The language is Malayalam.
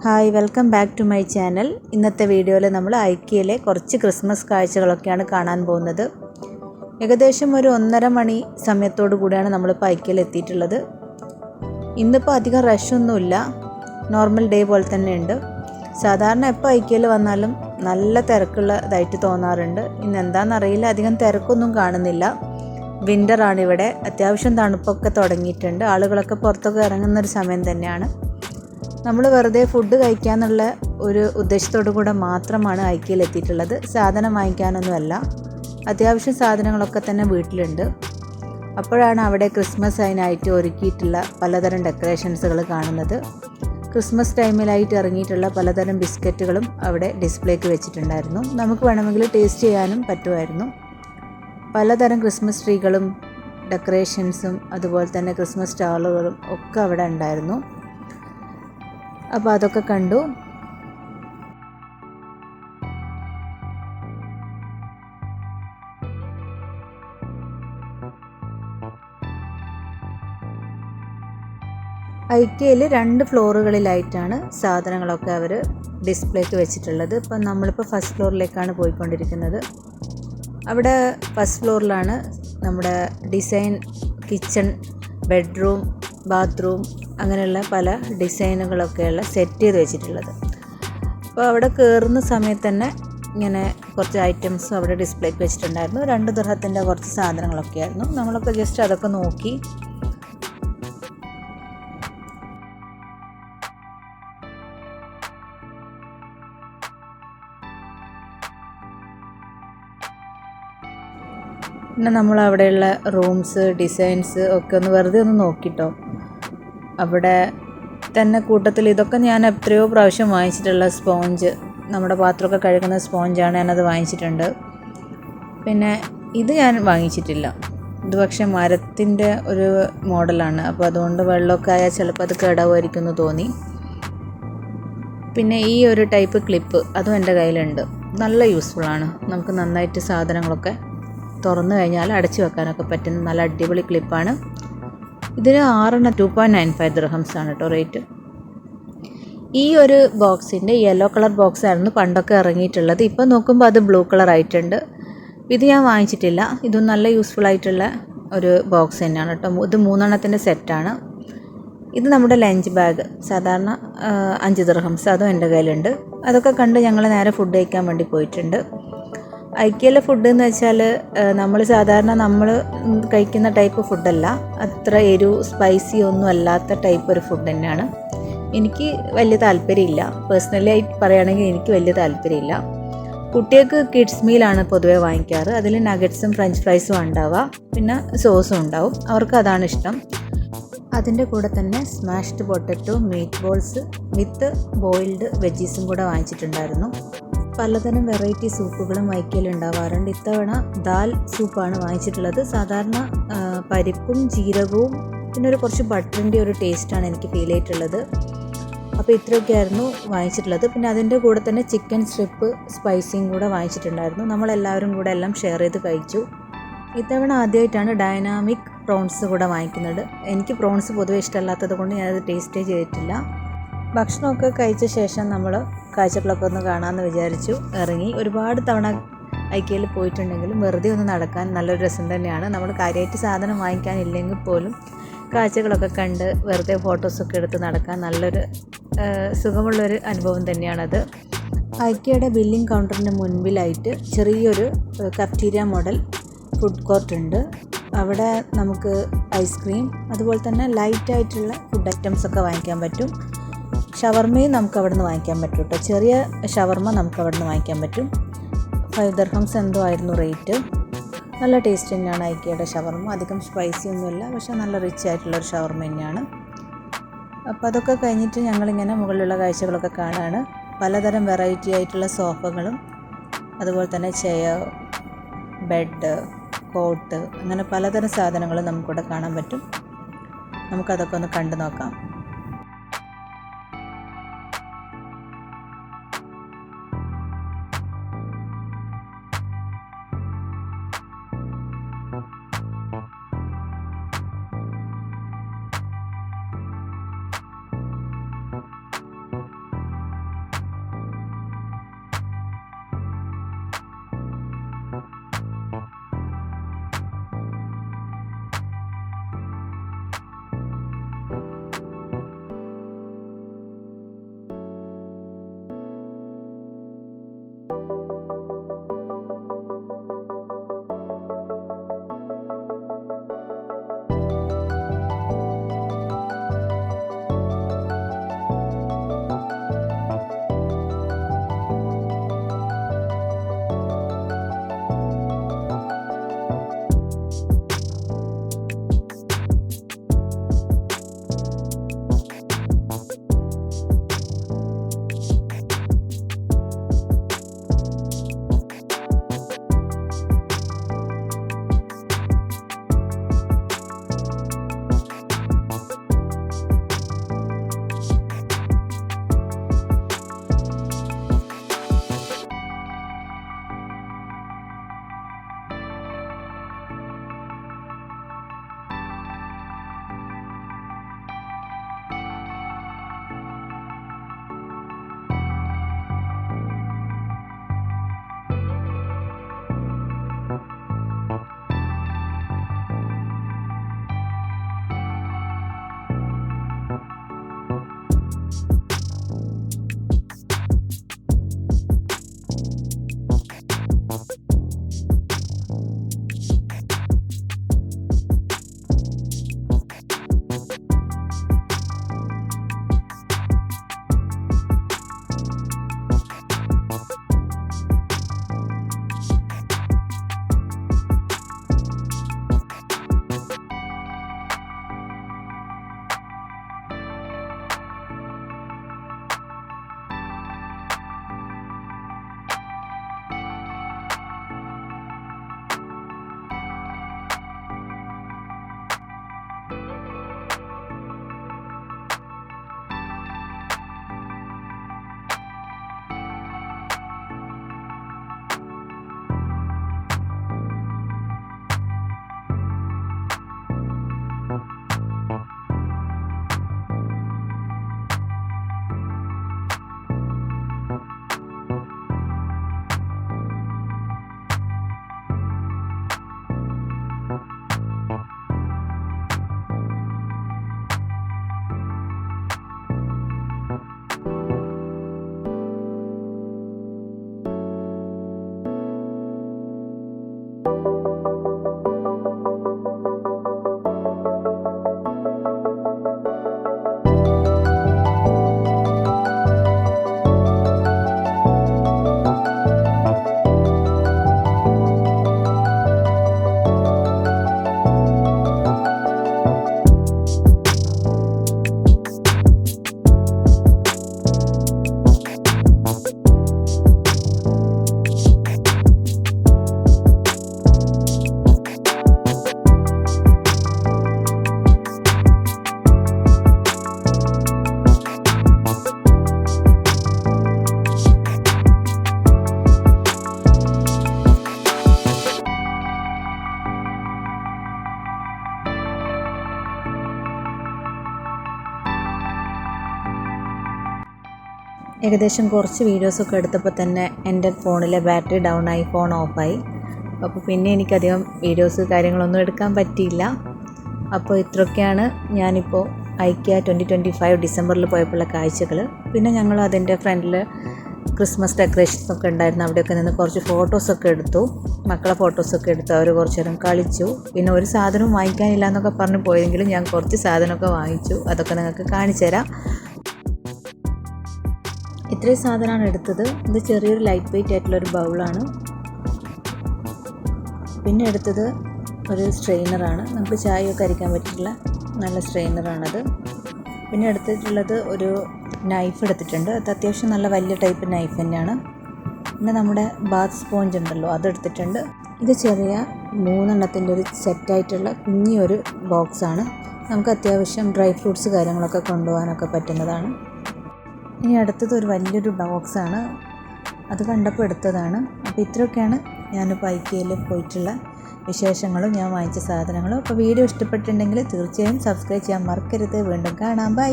Hi welcome back to my channel. ഇന്നത്തെ വീഡിയോയിൽ നമ്മൾ ഐക്കിയയിലെ കുറച്ച് ക്രിസ്മസ് കാഴ്ചകളൊക്കെയാണ് കാണാൻ പോകുന്നത്. ഏകദേശം ഒരു 1:30 മണി സമയത്തോടു കൂടിയാണ് നമ്മളിപ്പോൾ ഐക്കിയയിൽ എത്തിയിട്ടുള്ളത്. ഇന്നിപ്പോൾ അധികം റഷൊന്നുമില്ല, നോർമൽ ഡേ പോലെ തന്നെ ഉണ്ട്. സാധാരണ എപ്പോൾ ഐക്കിയയിൽ വന്നാലും നല്ല തിരക്കുള്ളതായിട്ട് തോന്നാറുണ്ട്. ഇന്ന് എന്താണെന്നറിയില്ല, അധികം തിരക്കൊന്നും കാണുന്നില്ല. വിൻ്ററാണ് ഇവിടെ, അത്യാവശ്യം തണുപ്പൊക്കെ തുടങ്ങിയിട്ടുണ്ട്. ആളുകളൊക്കെ പുറത്തൊക്കെ ഇറങ്ങുന്നൊരു സമയം തന്നെയാണ്. നമ്മൾ വെറുതെ ഫുഡ് കഴിക്കാന്നുള്ള ഒരു ഉദ്ദേശത്തോടു കൂടെ മാത്രമാണ് ഐക്കിയയിൽ എത്തിയിട്ടുള്ളത്. സാധനം വാങ്ങിക്കാനൊന്നുമല്ല, അത്യാവശ്യം സാധനങ്ങളൊക്കെ തന്നെ വീട്ടിലുണ്ട്. അപ്പോഴാണ് അവിടെ ക്രിസ്മസ് അതിനായിട്ട് ഒരുക്കിയിട്ടുള്ള പലതരം ഡെക്കറേഷൻസുകൾ കാണുന്നത്. ക്രിസ്മസ് ടൈമിലായിട്ട് ഇറങ്ങിയിട്ടുള്ള പലതരം ബിസ്ക്കറ്റുകളും അവിടെ ഡിസ്പ്ലേക്ക് വെച്ചിട്ടുണ്ടായിരുന്നു. നമുക്ക് വേണമെങ്കിൽ ടേസ്റ്റ് ചെയ്യാനും പറ്റുമായിരുന്നു. പലതരം ക്രിസ്മസ് ട്രീകളും ഡെക്കറേഷൻസും അതുപോലെ തന്നെ ക്രിസ്മസ് സ്റ്റാളുകളും ഒക്കെ അവിടെ ഉണ്ടായിരുന്നു. അപ്പോൾ അതൊക്കെ കണ്ടു. ഐക്കിയയിൽ 2 ഫ്ലോറുകളിലായിട്ടാണ് സാധനങ്ങളൊക്കെ അവർ ഡിസ്പ്ലേക്ക് വെച്ചിട്ടുള്ളത്. ഇപ്പം നമ്മളിപ്പോൾ ഫസ്റ്റ് ഫ്ലോറിലേക്കാണ് പോയിക്കൊണ്ടിരിക്കുന്നത്. അവിടെ ഫസ്റ്റ് ഫ്ലോറിലാണ് നമ്മുടെ ഡിസൈൻ കിച്ചൺ, ബെഡ്റൂം, ബാത്റൂം അങ്ങനെയുള്ള പല ഡിസൈനുകളൊക്കെയുള്ള സെറ്റ് ചെയ്ത് വെച്ചിട്ടുള്ളത്. അപ്പോൾ അവിടെ കയറുന്ന സമയത്ത് തന്നെ ഇങ്ങനെ കുറച്ച് ഐറ്റംസും അവിടെ ഡിസ്പ്ലേക്ക് വെച്ചിട്ടുണ്ടായിരുന്നു. 2 ദിർഹത്തിൻ്റെ കുറച്ച് സാധനങ്ങളൊക്കെ ആയിരുന്നു. നമ്മളൊക്കെ ജസ്റ്റ് അതൊക്കെ നോക്കി. പിന്നെ നമ്മൾ അവിടെയുള്ള റൂംസ്, ഡിസൈൻസ് ഒക്കെ വെറുതെ ഒന്ന് നോക്കിട്ടോ. അവിടെ തന്നെ കൂട്ടത്തിൽ ഇതൊക്കെ ഞാൻ എത്രയോ പ്രാവശ്യം വാങ്ങിച്ചിട്ടുള്ള സ്പോഞ്ച്, നമ്മുടെ പാത്രമൊക്കെ കഴുകുന്ന സ്പോഞ്ചാണ്, ഞാനത് വാങ്ങിച്ചിട്ടുണ്ട്. പിന്നെ ഇത് ഞാൻ വാങ്ങിച്ചിട്ടില്ല. ഇത് പക്ഷേ മരത്തിൻ്റെ ഒരു മോഡലാണ്, അപ്പോൾ അതുകൊണ്ട് വെള്ളമൊക്കെ ആയാൽ ചിലപ്പോൾ അത് കേടാവുമായിരിക്കും എന്ന് തോന്നി. പിന്നെ ഈ ഒരു ടൈപ്പ് ക്ലിപ്പ് അതും എൻ്റെ കയ്യിലുണ്ട്. നല്ല യൂസ്ഫുള്ളാണ്. നമുക്ക് നന്നായിട്ട് സാധനങ്ങളൊക്കെ തുറന്നു കഴിഞ്ഞാൽ അടച്ചു വെക്കാനൊക്കെ പറ്റുന്ന നല്ല അടിപൊളി ക്ലിപ്പാണ്. ഇതിന് 6 2.95 ദിർഹംസ് ആണ് കേട്ടോ റേറ്റ്. ഈ ഒരു ബോക്സിൻ്റെ യെല്ലോ കളർ ബോക്സ് ആയിരുന്നു പണ്ടൊക്കെ ഇറങ്ങിയിട്ടുള്ളത്. ഇപ്പം നോക്കുമ്പോൾ അത് ബ്ലൂ കളർ ആയിട്ടുണ്ട്. ഇത് ഞാൻ വാങ്ങിച്ചിട്ടില്ല. ഇതും നല്ല യൂസ്ഫുൾ ആയിട്ടുള്ള ഒരു ബോക്സ് തന്നെയാണ് കേട്ടോ. ഇത് 3 എണ്ണത്തിൻ്റെ സെറ്റാണ്. ഇത് നമ്മുടെ ലഞ്ച് ബാഗ്, സാധാരണ 5 ദിർഹംസ്, അതും എൻ്റെ കയ്യിലുണ്ട്. അതൊക്കെ കണ്ട് ഞങ്ങൾ നേരെ ഫുഡ് കഴിക്കാൻ വേണ്ടി പോയിട്ടുണ്ട്. ഐക്കിയയിലെ ഫുഡ് എന്ന് വെച്ചാൽ നമ്മൾ സാധാരണ കഴിക്കുന്ന ടൈപ്പ് ഫുഡല്ല. അത്ര സ്പൈസി ഒന്നും അല്ലാത്ത ടൈപ്പ് ഒരു ഫുഡ് തന്നെയാണ്. എനിക്ക് വലിയ താല്പര്യമില്ല. പേഴ്സണലി ആയിട്ട് പറയുകയാണെങ്കിൽ എനിക്ക് വലിയ താല്പര്യമില്ല. കുട്ടികൾക്ക് കിഡ്സ് മീലാണ് പൊതുവെ വാങ്ങിക്കാറ്. അതിൽ നഗറ്റ്സും ഫ്രഞ്ച് ഫ്രൈസും ഉണ്ടാവുക, പിന്നെ സോസും ഉണ്ടാവും. അവർക്ക് അതാണ് ഇഷ്ടം. അതിൻ്റെ കൂടെ തന്നെ സ്മാഷ്ഡ് പൊട്ടറ്റോ, മീറ്റ് ബോൾസ് വിത്ത് ബോയിൽഡ് വെജീസും കൂടെ വാങ്ങിച്ചിട്ടുണ്ടായിരുന്നു. പലതരം വെറൈറ്റി സൂപ്പുകളും ഐക്കിയയിൽ ഉണ്ടാവാറുണ്ട്. ഇത്തവണ ദാൽ സൂപ്പാണ് വാങ്ങിച്ചിട്ടുള്ളത്. സാധാരണ പരിപ്പും ജീരകവും പിന്നെ കുറച്ച് ബട്ടറിൻ്റെ ഒരു ടേസ്റ്റാണ് എനിക്ക് ഫീൽ ചെയ്തിട്ടുള്ളത്. അപ്പോൾ ഇത്രയൊക്കെയായിരുന്നു വാങ്ങിച്ചിട്ടുള്ളത്. പിന്നെ അതിൻ്റെ കൂടെ തന്നെ ചിക്കൻ സ്ട്രിപ്പ് സ്പൈസിയും കൂടെ വാങ്ങിച്ചിട്ടുണ്ടായിരുന്നു. നമ്മളെല്ലാവരും കൂടെ എല്ലാം ഷെയർ ചെയ്ത് കഴിച്ചു. ഇത്തവണ ആദ്യമായിട്ടാണ് ഡൈനാമിക് പ്രോൺസ് കൂടെ വാങ്ങിക്കുന്നത്. എനിക്ക് പ്രോൺസ് പൊതുവെ ഇഷ്ടമല്ലാത്തത് കൊണ്ട് ഞാനത് ടേസ്റ്റേ ചെയ്തിട്ടില്ല. ഭക്ഷണമൊക്കെ കഴിച്ച ശേഷം നമ്മൾ കാഴ്ചകളൊക്കെ ഒന്ന് കാണാമെന്ന് വിചാരിച്ചു ഇറങ്ങി. ഒരുപാട് തവണ ഐക്കിയയിൽ പോയിട്ടുണ്ടെങ്കിലും വെറുതെ ഒന്ന് നടക്കാൻ നല്ലൊരു രസം തന്നെയാണ്. നമ്മൾ കാര്യമായിട്ട് സാധനം വാങ്ങിക്കാനില്ലെങ്കിൽ പോലും കാഴ്ചകളൊക്കെ കണ്ട് വെറുതെ ഫോട്ടോസൊക്കെ എടുത്ത് നടക്കാൻ നല്ലൊരു സുഖമുള്ളൊരു അനുഭവം തന്നെയാണത്. ഐക്കിയയുടെ ബില്ലിംഗ് കൗണ്ടറിൻ്റെ മുൻപിലായിട്ട് ചെറിയൊരു കഫ്റ്റീരിയ മോഡൽ ഫുഡ് കോർട്ട് ഉണ്ട്. അവിടെ നമുക്ക് ഐസ്ക്രീം അതുപോലെ തന്നെ ലൈറ്റായിട്ടുള്ള ഫുഡ് ഐറ്റംസ് ഒക്കെ വാങ്ങിക്കാൻ പറ്റും. ഷവർമയും നമുക്ക് അവിടെ നിന്ന് വാങ്ങിക്കാൻ പറ്റും കേട്ടോ. ചെറിയ ഷവർമ നമുക്ക് അവിടെ നിന്ന് വാങ്ങിക്കാൻ പറ്റും. 5 ദിർഹംസ് എന്തോ ആയിരുന്നു റേറ്റ്. നല്ല ടേസ്റ്റ് തന്നെയാണ് ഐക്കിയയുടെ ഷവർമ. അധികം സ്പൈസി ഒന്നുമില്ല, പക്ഷേ നല്ല റിച്ച് ആയിട്ടുള്ളൊരു ഷവർമ തന്നെയാണ്. അപ്പോൾ അതൊക്കെ കഴിഞ്ഞിട്ട് ഞങ്ങളിങ്ങനെ മുകളിലുള്ള കാഴ്ചകളൊക്കെ കാണാണ്. പലതരം വെറൈറ്റി ആയിട്ടുള്ള സോഫകളും അതുപോലെ തന്നെ ചെയർ, ബെഡ്, കോട്ട്, അങ്ങനെ പലതരം സാധനങ്ങളും നമുക്കിവിടെ കാണാൻ പറ്റും. നമുക്കതൊക്കെ ഒന്ന് കണ്ടു നോക്കാം. ഏകദേശം കുറച്ച് വീഡിയോസൊക്കെ എടുത്തപ്പോൾ തന്നെ എൻ്റെ ഫോണിലെ ബാറ്ററി ഡൗൺ ആയി, ഫോൺ ഓഫായി. അപ്പോൾ പിന്നെ എനിക്കധികം വീഡിയോസ് കാര്യങ്ങളൊന്നും എടുക്കാൻ പറ്റിയില്ല. അപ്പോൾ ഇത്രയൊക്കെയാണ് ഞാനിപ്പോൾ ഐക്യ 2025 ഡിസംബറിൽ പോയപ്പോഴുള്ള കാഴ്ചകൾ. പിന്നെ ഞങ്ങൾ അതിൻ്റെ ഫ്രണ്ടിൽ ക്രിസ്മസ് ഡെക്കറേഷൻസ് ഒക്കെ ഉണ്ടായിരുന്നു. അവിടെയൊക്കെ നിന്ന് കുറച്ച് ഫോട്ടോസൊക്കെ എടുത്തു, മക്കളെ ഫോട്ടോസൊക്കെ എടുത്തു. അവർ കുറച്ച് നേരം കളിച്ചു. പിന്നെ ഒരു സാധനവും വാങ്ങിക്കാനില്ല എന്നൊക്കെ പറഞ്ഞ് പോയെങ്കിലും ഞാൻ കുറച്ച് സാധനമൊക്കെ വാങ്ങിച്ചു. അതൊക്കെ നിങ്ങൾക്ക് കാണിച്ചു തരാം. ഇത്രയും സാധനമാണ് എടുത്തത്. ഇത് ചെറിയൊരു ലൈറ്റ് വെയിറ്റ് ആയിട്ടുള്ളൊരു ബൗളാണ്. പിന്നെ എടുത്തത് ഒരു സ്ട്രെയിനറാണ്. നമുക്ക് ചായയൊക്കെ അരിക്കാൻ പറ്റിയിട്ടുള്ള നല്ല സ്ട്രെയിനറാണത്. പിന്നെ എടുത്തിട്ടുള്ളത് ഒരു നൈഫ് എടുത്തിട്ടുണ്ട്. അത് അത്യാവശ്യം നല്ല വലിയ ടൈപ്പ് നൈഫ് തന്നെയാണ്. പിന്നെ നമ്മുടെ ബാത്ത് സ്പോഞ്ച് ഉണ്ടല്ലോ, അതെടുത്തിട്ടുണ്ട്. ഇത് ചെറിയ 3 എണ്ണത്തിൻ്റെ ഒരു സെറ്റായിട്ടുള്ള കുഞ്ഞിയൊരു ബോക്സാണ്. നമുക്ക് അത്യാവശ്യം ഡ്രൈ ഫ്രൂട്ട്സ് കാര്യങ്ങളൊക്കെ കൊണ്ടുപോകാനൊക്കെ പറ്റുന്നതാണ്. ഇനി അടുത്തത് ഒരു വലിയൊരു ബോക്സാണ്. അത് കണ്ടപ്പോൾ എടുത്തതാണ്. അപ്പോൾ ഇത്രയൊക്കെയാണ് ഞാനിപ്പോൾ ഐക്യയിൽ പോയിട്ടുള്ള വിശേഷങ്ങളും ഞാൻ വാങ്ങിച്ച സാധനങ്ങളും. അപ്പോൾ വീഡിയോ ഇഷ്ടപ്പെട്ടിട്ടുണ്ടെങ്കിൽ തീർച്ചയായും സബ്സ്ക്രൈബ് ചെയ്യാൻ മറക്കരുത്. വീണ്ടും കാണാം. ബൈ.